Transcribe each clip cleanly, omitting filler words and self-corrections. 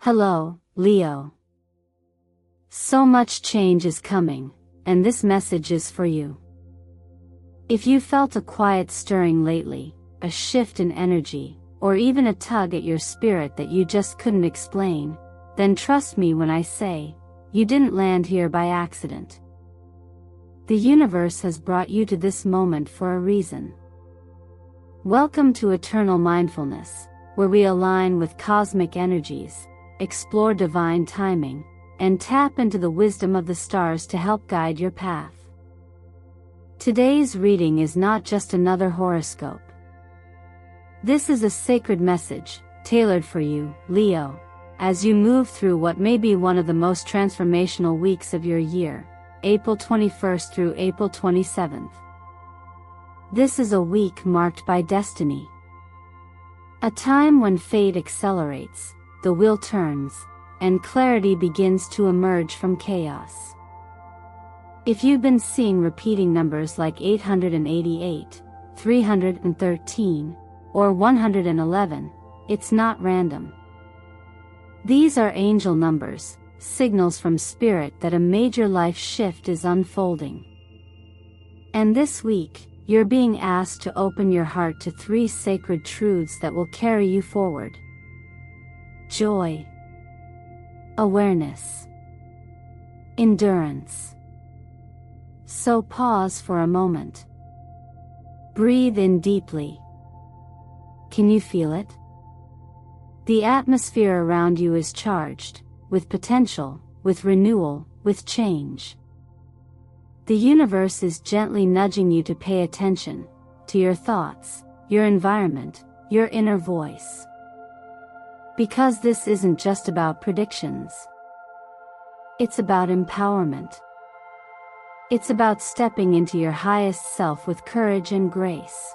Hello, Leo. So much change is coming, and this message is for you. If you felt a quiet stirring lately, a shift in energy, or even a tug at your spirit that you just couldn't explain, then trust me when I say, you didn't land here by accident. The universe has brought you to this moment for a reason. Welcome to Eternal Mindfulness, where we align with cosmic energies, explore divine timing, and tap into the wisdom of the stars to help guide your path. Today's reading is not just another horoscope. This is a sacred message, tailored for you, Leo, as you move through what may be one of the most transformational weeks of your year, April 21st through April 27th. This is a week marked by destiny. A time when fate accelerates, the wheel turns, and clarity begins to emerge from chaos. If you've been seeing repeating numbers like 888, 313, or 111, it's not random. These are angel numbers, signals from Spirit that a major life shift is unfolding. And this week, you're being asked to open your heart to 3 sacred truths that will carry you forward. Joy, awareness, endurance. So pause for a moment. Breathe in deeply. Can you feel it? The atmosphere around you is charged, with potential, with renewal, with change. The universe is gently nudging you to pay attention, to your thoughts, your environment, your inner voice. Because this isn't just about predictions. It's about empowerment. It's about stepping into your highest self with courage and grace.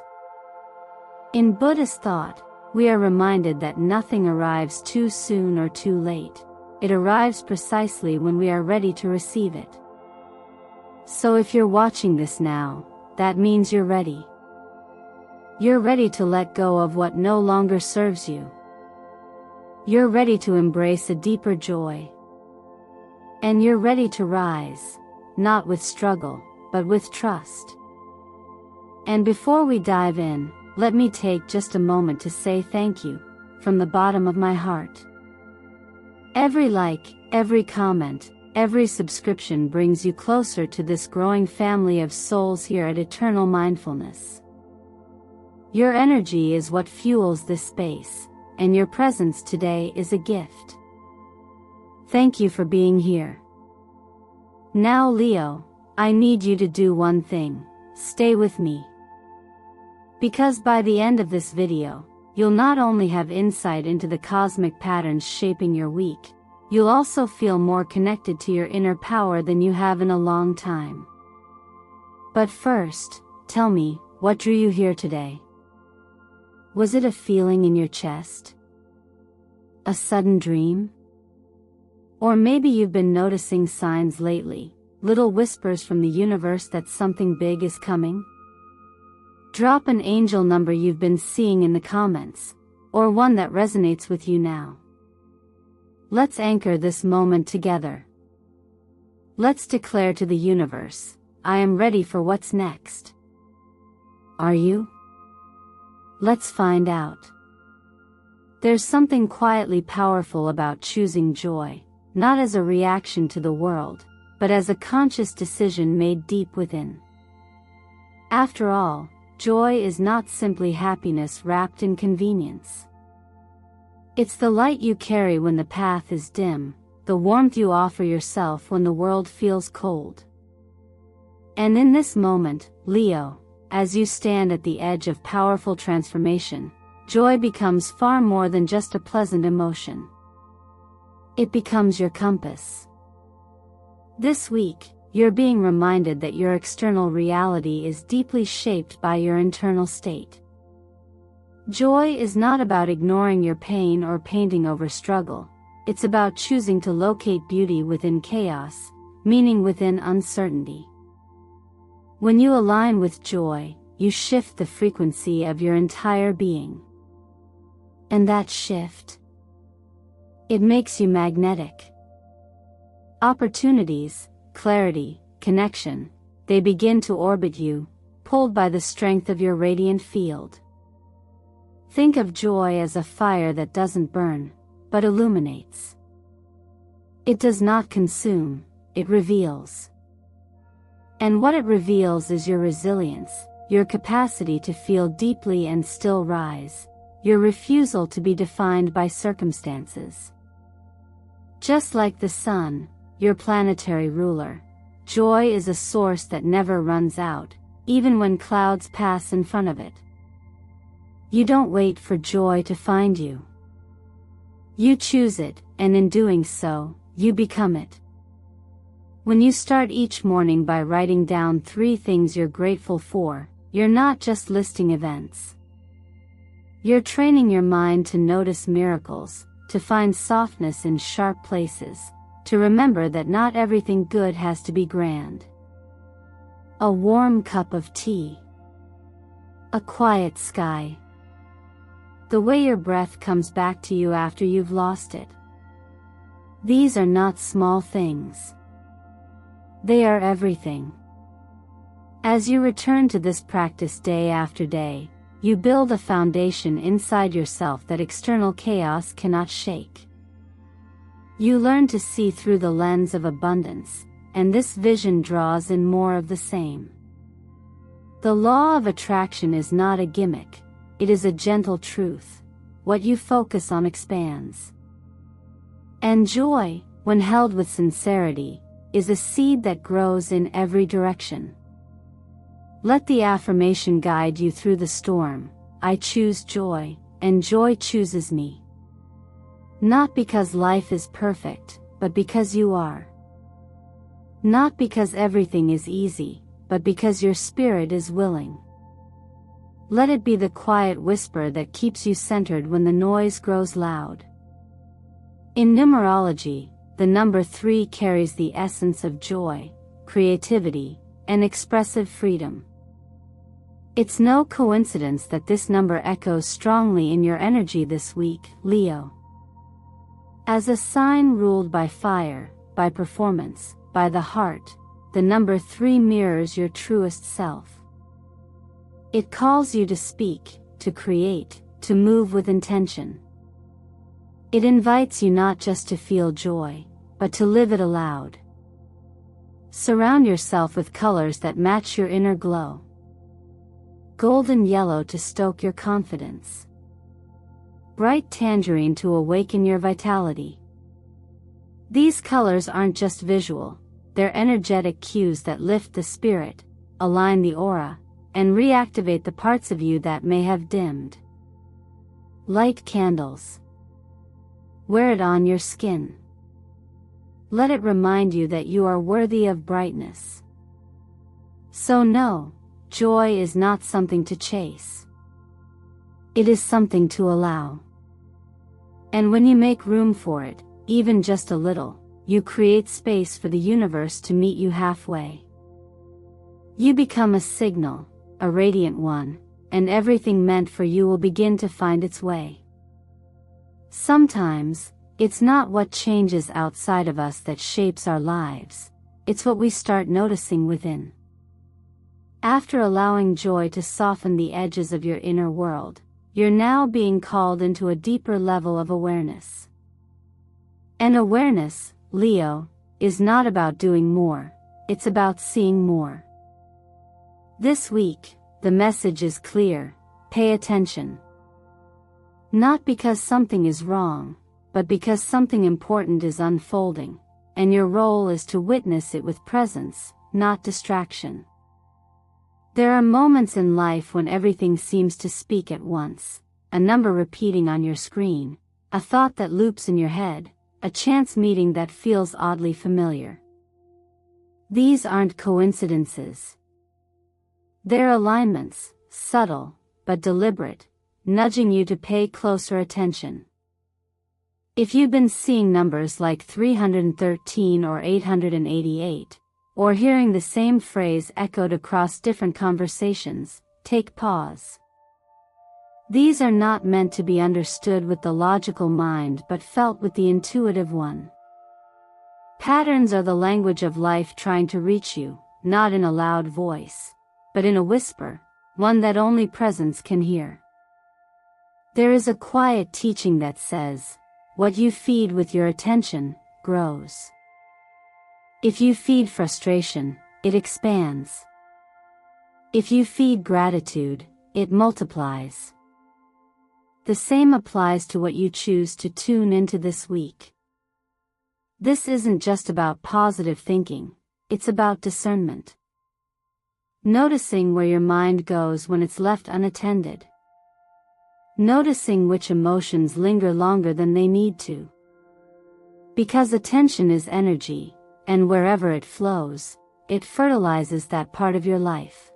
In Buddhist thought, we are reminded that nothing arrives too soon or too late. It arrives precisely when we are ready to receive it. So if you're watching this now, that means you're ready. You're ready to let go of what no longer serves you. You're ready to embrace a deeper joy. And you're ready to rise, not with struggle, but with trust. And before we dive in, let me take just a moment to say thank you, from the bottom of my heart. Every like, every comment, every subscription brings you closer to this growing family of souls here at Eternal Mindfulness. Your energy is what fuels this space, and your presence today is a gift. Thank you for being here. Now, Leo, I need you to do one thing: stay with me. Because by the end of this video, you'll not only have insight into the cosmic patterns shaping your week, you'll also feel more connected to your inner power than you have in a long time. But first, tell me, what drew you here today? Was it a feeling in your chest? A sudden dream? Or maybe you've been noticing signs lately, little whispers from the universe that something big is coming? Drop an angel number you've been seeing in the comments, or one that resonates with you now. Let's anchor this moment together. Let's declare to the universe, I am ready for what's next. Are you? Let's find out. There's something quietly powerful about choosing joy, not as a reaction to the world, but as a conscious decision made deep within. After all, joy is not simply happiness wrapped in convenience. It's the light you carry when the path is dim, the warmth you offer yourself when the world feels cold. And in this moment, Leo, as you stand at the edge of powerful transformation, joy becomes far more than just a pleasant emotion. It becomes your compass. This week, you're being reminded that your external reality is deeply shaped by your internal state. Joy is not about ignoring your pain or painting over struggle. It's about choosing to locate beauty within chaos, meaning within uncertainty. When you align with joy, you shift the frequency of your entire being. And that shift, It makes you magnetic. Opportunities, clarity, connection, they begin to orbit you, pulled by the strength of your radiant field. Think of joy as a fire that doesn't burn, but illuminates. It does not consume, it reveals. And what it reveals is your resilience, your capacity to feel deeply and still rise, your refusal to be defined by circumstances. Just like the sun, your planetary ruler, joy is a source that never runs out, even when clouds pass in front of it. You don't wait for joy to find you. You choose it, and in doing so, you become it. When you start each morning by writing down 3 things you're grateful for, you're not just listing events. You're training your mind to notice miracles, to find softness in sharp places, to remember that not everything good has to be grand. A warm cup of tea. A quiet sky. The way your breath comes back to you after you've lost it. These are not small things. They are everything. As you return to this practice day after day, you build a foundation inside yourself that external chaos cannot shake. You learn to see through the lens of abundance, and this vision draws in more of the same. The law of attraction is not a gimmick, it is a gentle truth. What you focus on expands. And joy, when held with sincerity, is a seed that grows in every direction. Let the affirmation guide you through the storm. I choose joy, and joy chooses me. Not because life is perfect, but because you are. Not because everything is easy, but because your spirit is willing. Let it be the quiet whisper that keeps you centered when the noise grows loud. In numerology, the number 3 carries the essence of joy, creativity, and expressive freedom. It's no coincidence that this number echoes strongly in your energy this week, Leo. As a sign ruled by fire, by performance, by the heart, the number 3 mirrors your truest self. It calls you to speak, to create, to move with intention. It invites you not just to feel joy, but to live it aloud. Surround yourself with colors that match your inner glow. Golden yellow to stoke your confidence. Bright tangerine to awaken your vitality. These colors aren't just visual, they're energetic cues that lift the spirit, align the aura, and reactivate the parts of you that may have dimmed. Light candles. Wear it on your skin. Let it remind you that you are worthy of brightness. So no, joy is not something to chase. It is something to allow. And when you make room for it, even just a little, you create space for the universe to meet you halfway. You become a signal, a radiant one, and everything meant for you will begin to find its way. Sometimes, it's not what changes outside of us that shapes our lives, it's what we start noticing within. After allowing joy to soften the edges of your inner world, you're now being called into a deeper level of awareness. And awareness, Leo, is not about doing more, it's about seeing more. This week, the message is clear: pay attention. Not because something is wrong, but because something important is unfolding, and your role is to witness it with presence, not distraction. There are moments in life when everything seems to speak at once, a number repeating on your screen, a thought that loops in your head, a chance meeting that feels oddly familiar. These aren't coincidences. They're alignments, subtle, but deliberate, nudging you to pay closer attention. If you've been seeing numbers like 313 or 888, or hearing the same phrase echoed across different conversations, take pause. These are not meant to be understood with the logical mind but felt with the intuitive one. Patterns are the language of life trying to reach you, not in a loud voice, but in a whisper, one that only presence can hear. There is a quiet teaching that says, what you feed with your attention, grows. If you feed frustration, it expands. If you feed gratitude, it multiplies. The same applies to what you choose to tune into this week. This isn't just about positive thinking, it's about discernment. Noticing where your mind goes when it's left unattended. Noticing which emotions linger longer than they need to. Because attention is energy, and wherever it flows, it fertilizes that part of your life.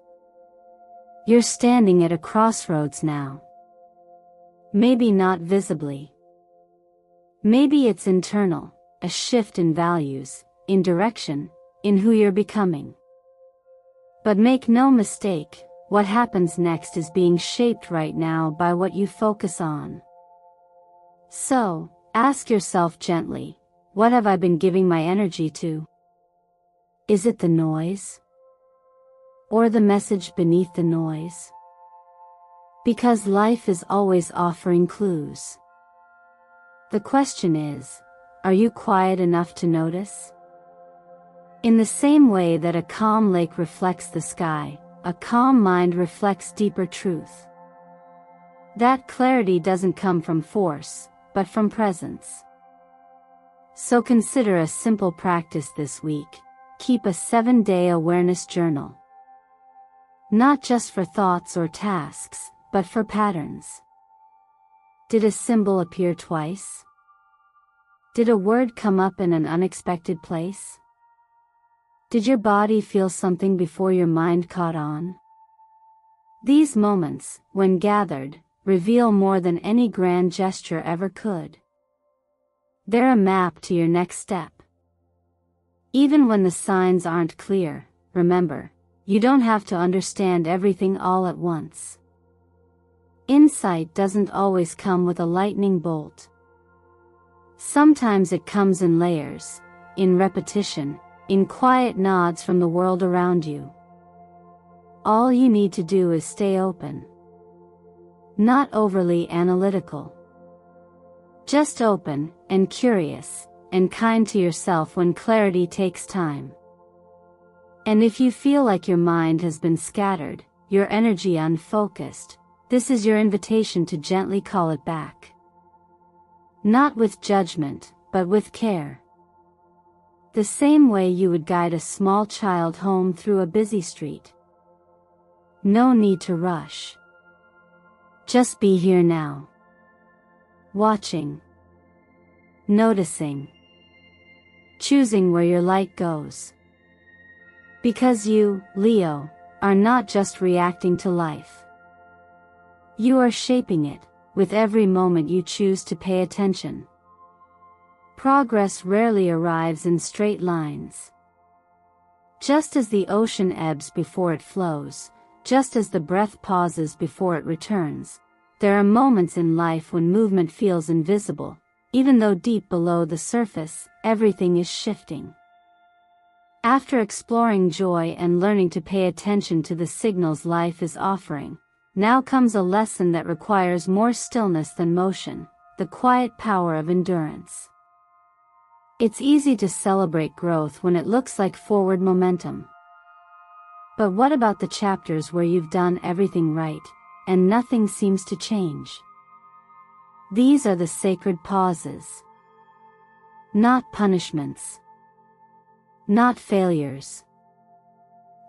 You're standing at a crossroads now. Maybe not visibly. Maybe it's internal, a shift in values, in direction, in who you're becoming. But make no mistake, what happens next is being shaped right now by what you focus on. So, ask yourself gently, what have I been giving my energy to? Is it the noise? Or the message beneath the noise? Because life is always offering clues. The question is, are you quiet enough to notice? In the same way that a calm lake reflects the sky, a calm mind reflects deeper truth. That clarity doesn't come from force, but from presence. So consider a simple practice this week. Keep a 7-day awareness journal. Not just for thoughts or tasks, but for patterns. Did a symbol appear twice? Did a word come up in an unexpected place? Did your body feel something before your mind caught on? These moments, when gathered, reveal more than any grand gesture ever could. They're a map to your next step. Even when the signs aren't clear, remember, you don't have to understand everything all at once. Insight doesn't always come with a lightning bolt. Sometimes it comes in layers, in repetition, in quiet nods from the world around you. All you need to do is stay open. Not overly analytical. Just open, and curious, and kind to yourself when clarity takes time. And if you feel like your mind has been scattered, your energy unfocused, this is your invitation to gently call it back. Not with judgment, but with care. The same way you would guide a small child home through a busy street. No need to rush. Just be here now. Watching. Noticing. Choosing where your light goes. Because you, Leo, are not just reacting to life. You are shaping it, with every moment you choose to pay attention. Progress rarely arrives in straight lines. Just as the ocean ebbs before it flows, just as the breath pauses before it returns, there are moments in life when movement feels invisible, even though deep below the surface, everything is shifting. After exploring joy and learning to pay attention to the signals life is offering, now comes a lesson that requires more stillness than motion, the quiet power of endurance. It's easy to celebrate growth when it looks like forward momentum. But what about the chapters where you've done everything right, and nothing seems to change? These are the sacred pauses. Not punishments. Not failures.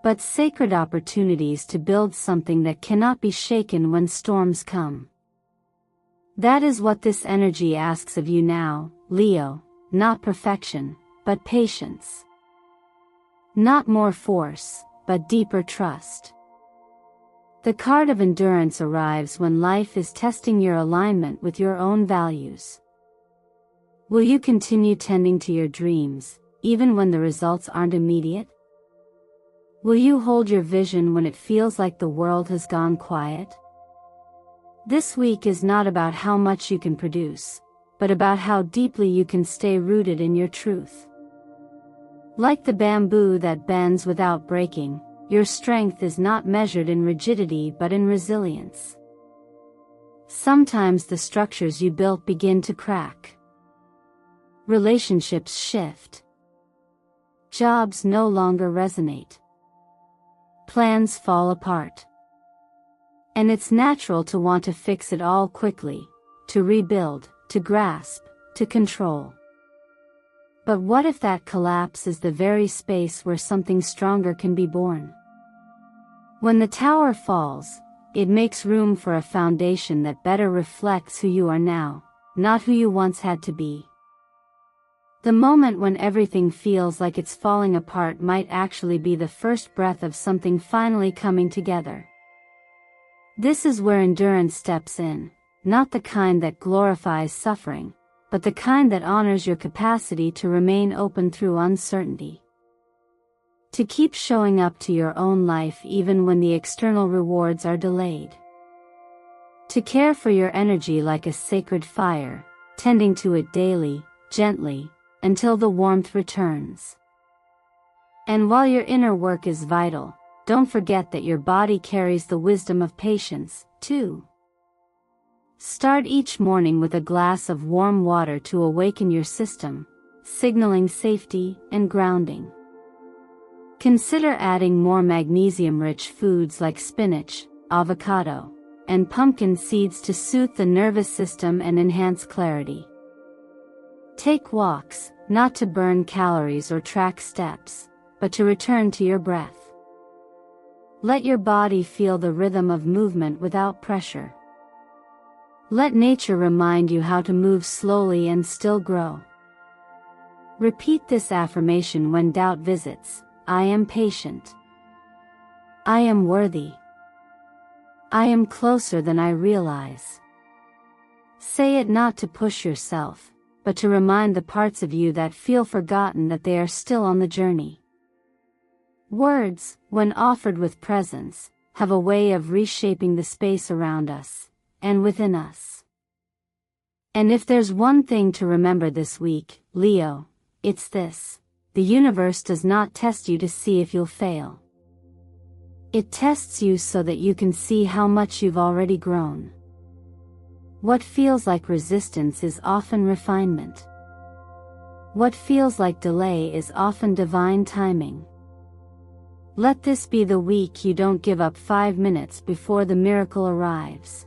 But sacred opportunities to build something that cannot be shaken when storms come. That is what this energy asks of you now, Leo. Not perfection, but patience. Not more force, but deeper trust. The card of endurance arrives when life is testing your alignment with your own values. Will you continue tending to your dreams, even when the results aren't immediate? Will you hold your vision when it feels like the world has gone quiet? This week is not about how much you can produce, but about how deeply you can stay rooted in your truth. Like the bamboo that bends without breaking, your strength is not measured in rigidity but in resilience. Sometimes the structures you built begin to crack. Relationships shift. Jobs no longer resonate. Plans fall apart. And it's natural to want to fix it all quickly, to rebuild, to grasp, to control. But what if that collapse is the very space where something stronger can be born? When the tower falls, it makes room for a foundation that better reflects who you are now, not who you once had to be. The moment when everything feels like it's falling apart might actually be the first breath of something finally coming together. This is where endurance steps in, not the kind that glorifies suffering, but the kind that honors your capacity to remain open through uncertainty. To keep showing up to your own life even when the external rewards are delayed. To care for your energy like a sacred fire, tending to it daily, gently, until the warmth returns. And while your inner work is vital, don't forget that your body carries the wisdom of patience, too. Start each morning with a glass of warm water to awaken your system, signaling safety and grounding. Consider adding more magnesium-rich foods like spinach, avocado, and pumpkin seeds to soothe the nervous system and enhance clarity. Take walks, not to burn calories or track steps, but to return to your breath. Let your body feel the rhythm of movement without pressure. Let nature remind you how to move slowly and still grow. Repeat this affirmation when doubt visits. I am patient. I am worthy. I am closer than I realize. Say it not to push yourself, but to remind the parts of you that feel forgotten that they are still on the journey. Words, when offered with presence, have a way of reshaping the space around us, and within us. And if there's one thing to remember this week, Leo, it's this: the universe does not test you to see if you'll fail. It tests you so that you can see how much you've already grown. What feels like resistance is often refinement. What feels like delay is often divine timing. Let this be the week you don't give up 5 minutes before the miracle arrives.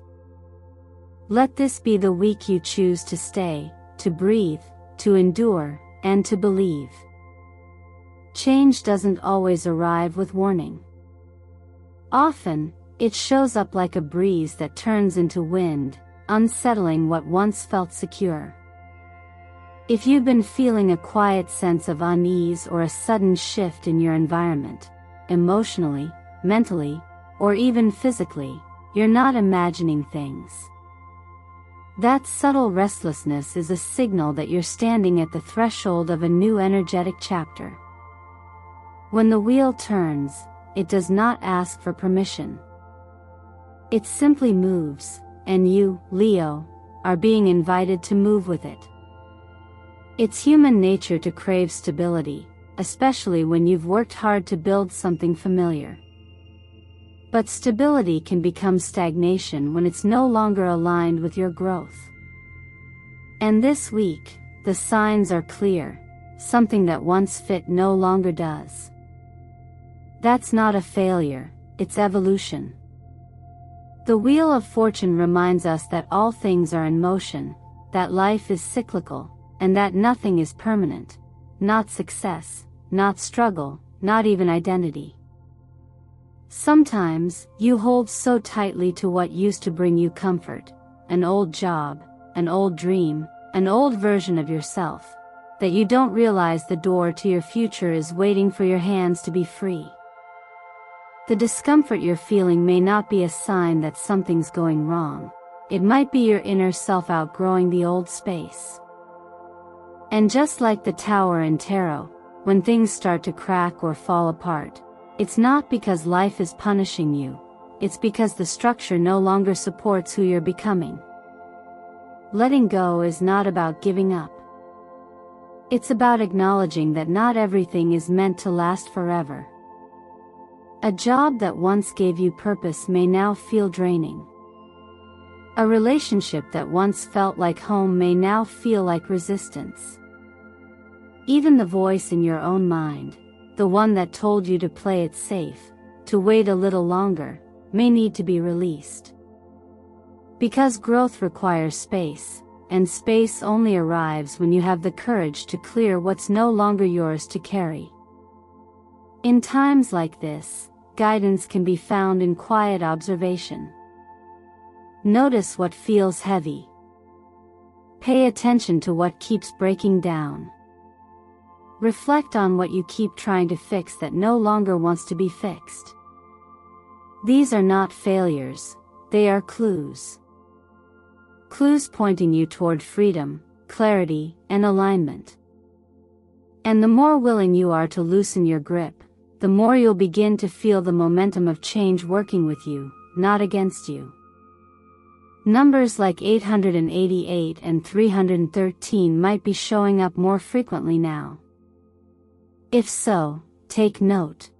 Let this be the week you choose to stay, to breathe, to endure, and to believe. Change doesn't always arrive with warning. Often, it shows up like a breeze that turns into wind, unsettling what once felt secure. If you've been feeling a quiet sense of unease or a sudden shift in your environment, emotionally, mentally, or even physically, you're not imagining things. That subtle restlessness is a signal that you're standing at the threshold of a new energetic chapter. When the wheel turns, it does not ask for permission. It simply moves, and you, Leo, are being invited to move with it. It's human nature to crave stability, especially when you've worked hard to build something familiar. But stability can become stagnation when it's no longer aligned with your growth. And this week, the signs are clear: something that once fit no longer does. That's not a failure, it's evolution. The Wheel of Fortune reminds us that all things are in motion, that life is cyclical, and that nothing is permanent. Not success, not struggle, not even identity. Sometimes, you hold so tightly to what used to bring you comfort, an old job, an old dream, an old version of yourself, that you don't realize the door to your future is waiting for your hands to be free. The discomfort you're feeling may not be a sign that something's going wrong. It might be your inner self outgrowing the old space. And just like the tower in tarot, when things start to crack or fall apart, it's not because life is punishing you, it's because the structure no longer supports who you're becoming. Letting go is not about giving up. It's about acknowledging that not everything is meant to last forever. A job that once gave you purpose may now feel draining. A relationship that once felt like home may now feel like resistance. Even the voice in your own mind, the one that told you to play it safe, to wait a little longer, may need to be released. Because growth requires space, and space only arrives when you have the courage to clear what's no longer yours to carry. In times like this, guidance can be found in quiet observation. Notice what feels heavy. Pay attention to what keeps breaking down. Reflect on what you keep trying to fix that no longer wants to be fixed. These are not failures, they are clues. Clues pointing you toward freedom, clarity, and alignment. And the more willing you are to loosen your grip, the more you'll begin to feel the momentum of change working with you, not against you. Numbers like 888 and 313 might be showing up more frequently now. If so, take note.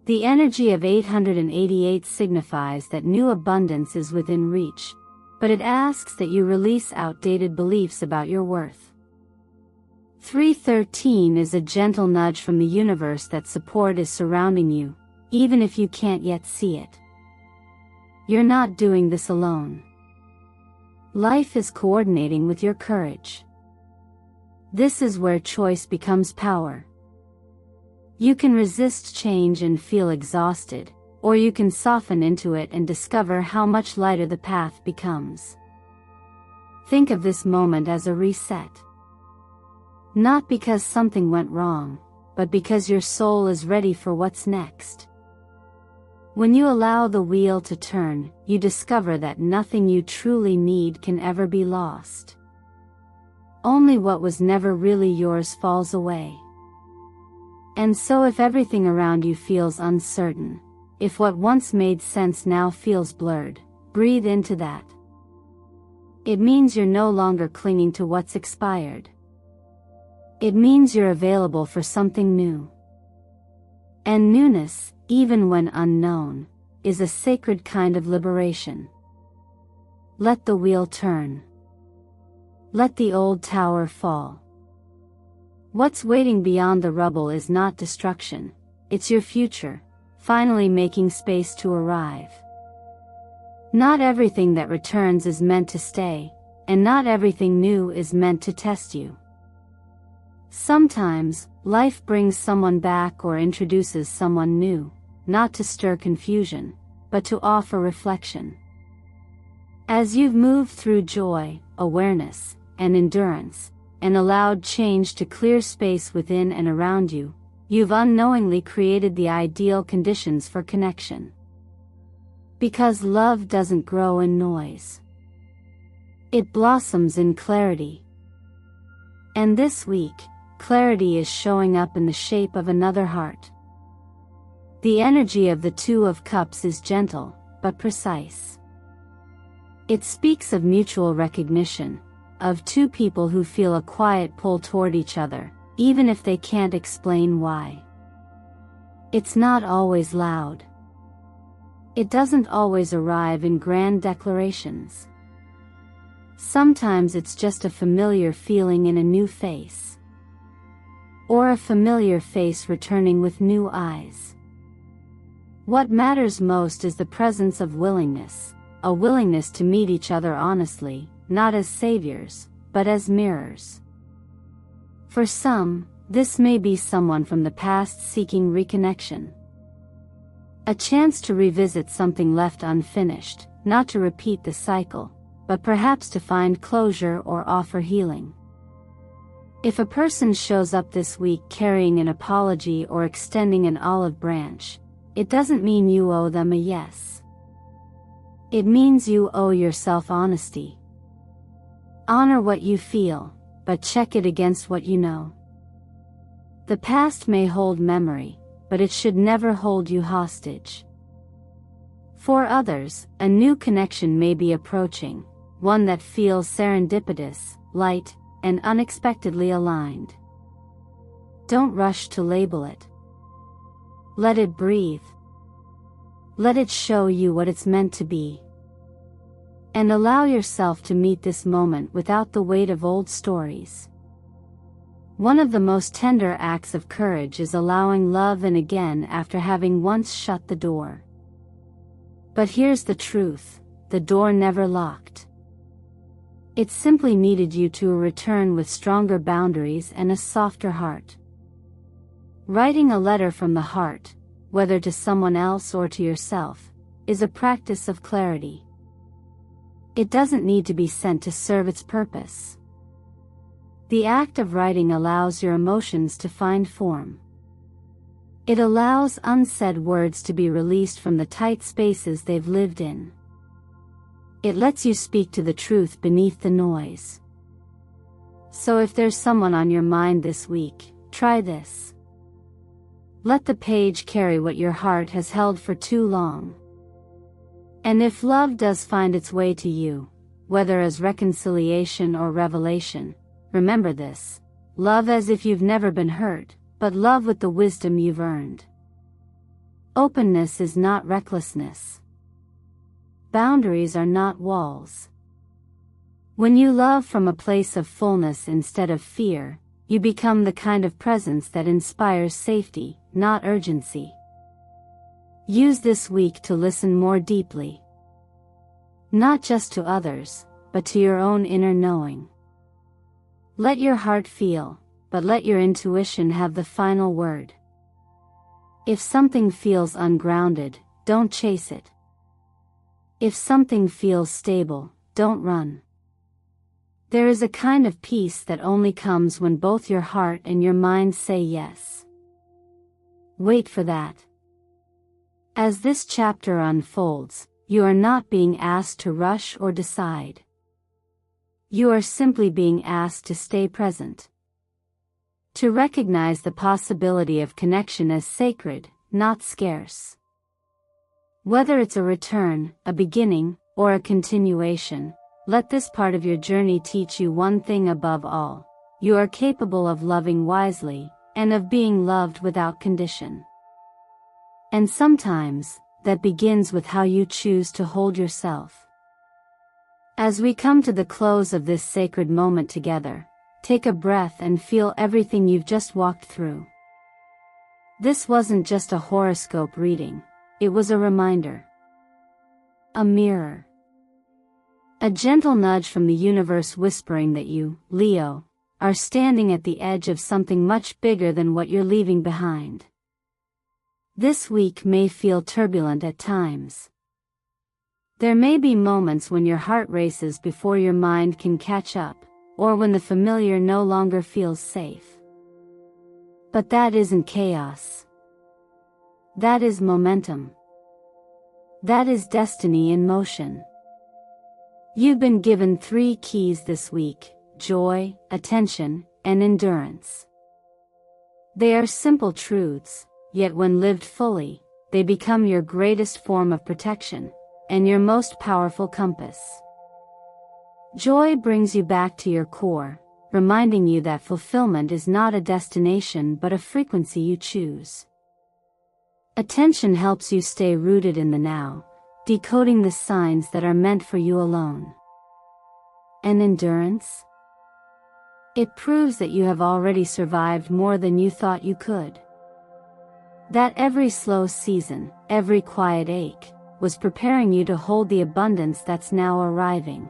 The energy of 888 signifies that new abundance is within reach, but it asks that you release outdated beliefs about your worth. 313 is a gentle nudge from the universe that support is surrounding you, even if you can't yet see it. You're not doing this alone. Life is coordinating with your courage. This is where choice becomes power. You can resist change and feel exhausted, or you can soften into it and discover how much lighter the path becomes. Think of this moment as a reset. Not because something went wrong, but because your soul is ready for what's next. When you allow the wheel to turn, you discover that nothing you truly need can ever be lost. Only what was never really yours falls away. And so if everything around you feels uncertain, if what once made sense now feels blurred, breathe into that. It means you're no longer clinging to what's expired. It means you're available for something new. And newness, even when unknown, is a sacred kind of liberation. Let the wheel turn. Let the old tower fall. What's waiting beyond the rubble is not destruction, it's your future, finally making space to arrive. Not everything that returns is meant to stay, and not everything new is meant to test you. Sometimes, life brings someone back or introduces someone new, not to stir confusion, but to offer reflection. As you've moved through joy, awareness, and endurance, and allowed change to clear space within and around you, you've unknowingly created the ideal conditions for connection. Because love doesn't grow in noise. It blossoms in clarity. And this week, clarity is showing up in the shape of another heart. The energy of the Two of Cups is gentle, but precise. It speaks of mutual recognition, of two people who feel a quiet pull toward each other, even if they can't explain why. It's not always loud. It doesn't always arrive in grand declarations. Sometimes it's just a familiar feeling in a new face. Or a familiar face returning with new eyes. What matters most is the presence of willingness, a willingness to meet each other honestly, not as saviors, but as mirrors. For some, this may be someone from the past seeking reconnection. A chance to revisit something left unfinished, not to repeat the cycle, but perhaps to find closure or offer healing. If a person shows up this week carrying an apology or extending an olive branch, it doesn't mean you owe them a yes. It means you owe yourself honesty. Honor what you feel, but check it against what you know. The past may hold memory, but it should never hold you hostage. For others, a new connection may be approaching, one that feels serendipitous, light, and unexpectedly aligned. Don't rush to label it. Let it breathe. Let it show you what it's meant to be. And allow yourself to meet this moment without the weight of old stories. One of the most tender acts of courage is allowing love in again after having once shut the door. But here's the truth, the door never locked. It simply needed you to return with stronger boundaries and a softer heart. Writing a letter from the heart, whether to someone else or to yourself, is a practice of clarity. It doesn't need to be sent to serve its purpose. The act of writing allows your emotions to find form. It allows unsaid words to be released from the tight spaces they've lived in. It lets you speak to the truth beneath the noise. So if there's someone on your mind this week, try this. Let the page carry what your heart has held for too long. And if love does find its way to you, whether as reconciliation or revelation, remember this: love as if you've never been hurt, but love with the wisdom you've earned. Openness is not recklessness. Boundaries are not walls. When you love from a place of fullness instead of fear, you become the kind of presence that inspires safety, not urgency. Use this week to listen more deeply. Not just to others, but to your own inner knowing. Let your heart feel, but let your intuition have the final word. If something feels ungrounded, don't chase it. If something feels stable, don't run. There is a kind of peace that only comes when both your heart and your mind say yes. Wait for that. As this chapter unfolds, you are not being asked to rush or decide. You are simply being asked to stay present. To recognize the possibility of connection as sacred, not scarce. Whether it's a return, a beginning, or a continuation, let this part of your journey teach you one thing above all: you are capable of loving wisely, and of being loved without condition. And sometimes, that begins with how you choose to hold yourself. As we come to the close of this sacred moment together, take a breath and feel everything you've just walked through. This wasn't just a horoscope reading. It was a reminder. A mirror. A gentle nudge from the universe whispering that you, Leo, are standing at the edge of something much bigger than what you're leaving behind. This week may feel turbulent at times. There may be moments when your heart races before your mind can catch up, or when the familiar no longer feels safe. But that isn't chaos. That is momentum. That is destiny in motion. You've been given 3 keys this week: joy, attention, and endurance. They are simple truths, yet when lived fully, they become your greatest form of protection, and your most powerful compass. Joy brings you back to your core, reminding you that fulfillment is not a destination but a frequency you choose. Attention helps you stay rooted in the now, decoding the signs that are meant for you alone. And endurance? It proves that you have already survived more than you thought you could. That every slow season, every quiet ache, was preparing you to hold the abundance that's now arriving.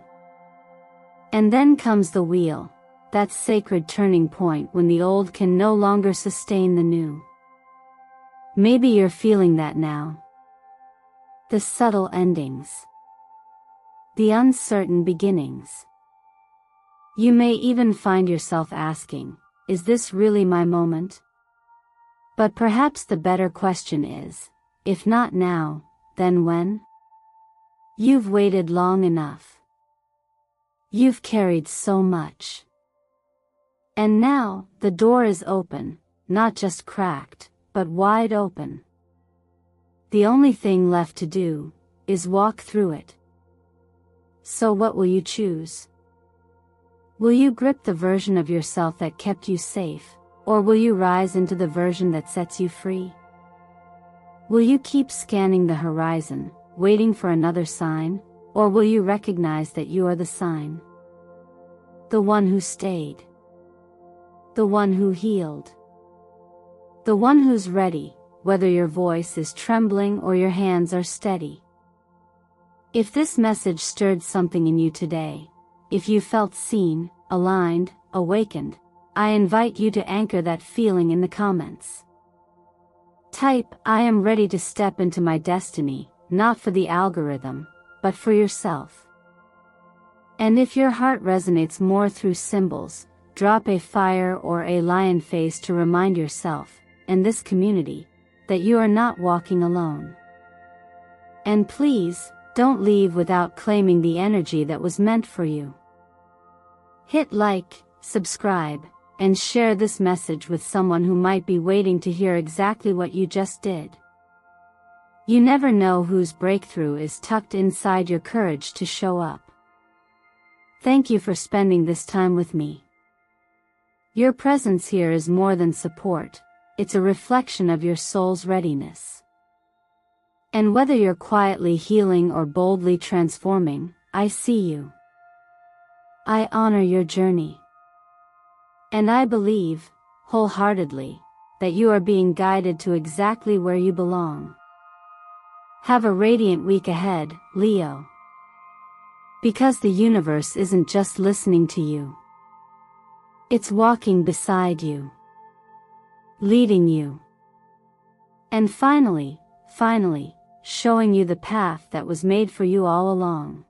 And then comes the wheel, that sacred turning point when the old can no longer sustain the new. Maybe you're feeling that now. The subtle endings. The uncertain beginnings. You may even find yourself asking, is this really my moment? But perhaps the better question is, if not now, then when? You've waited long enough. You've carried so much. And now, the door is open, not just cracked, but wide open. The only thing left to do is walk through it. So what will you choose? Will you grip the version of yourself that kept you safe, or will you rise into the version that sets you free? Will you keep scanning the horizon, waiting for another sign, or will you recognize that you are the sign? The one who stayed. The one who healed. The one who's ready, whether your voice is trembling or your hands are steady. If this message stirred something in you today, if you felt seen, aligned, awakened, I invite you to anchor that feeling in the comments. Type, "I am ready to step into my destiny," not for the algorithm, but for yourself. And if your heart resonates more through symbols, drop a fire or a lion face to remind yourself, and this community, that you are not walking alone. And please, don't leave without claiming the energy that was meant for you. Hit like, subscribe, and share this message with someone who might be waiting to hear exactly what you just did. You never know whose breakthrough is tucked inside your courage to show up. Thank you for spending this time with me. Your presence here is more than support, it's a reflection of your soul's readiness. And whether you're quietly healing or boldly transforming, I see you. I honor your journey. And I believe, wholeheartedly, that you are being guided to exactly where you belong. Have a radiant week ahead, Leo. Because the universe isn't just listening to you. It's walking beside you. Leading you. And finally, showing you the path that was made for you all along.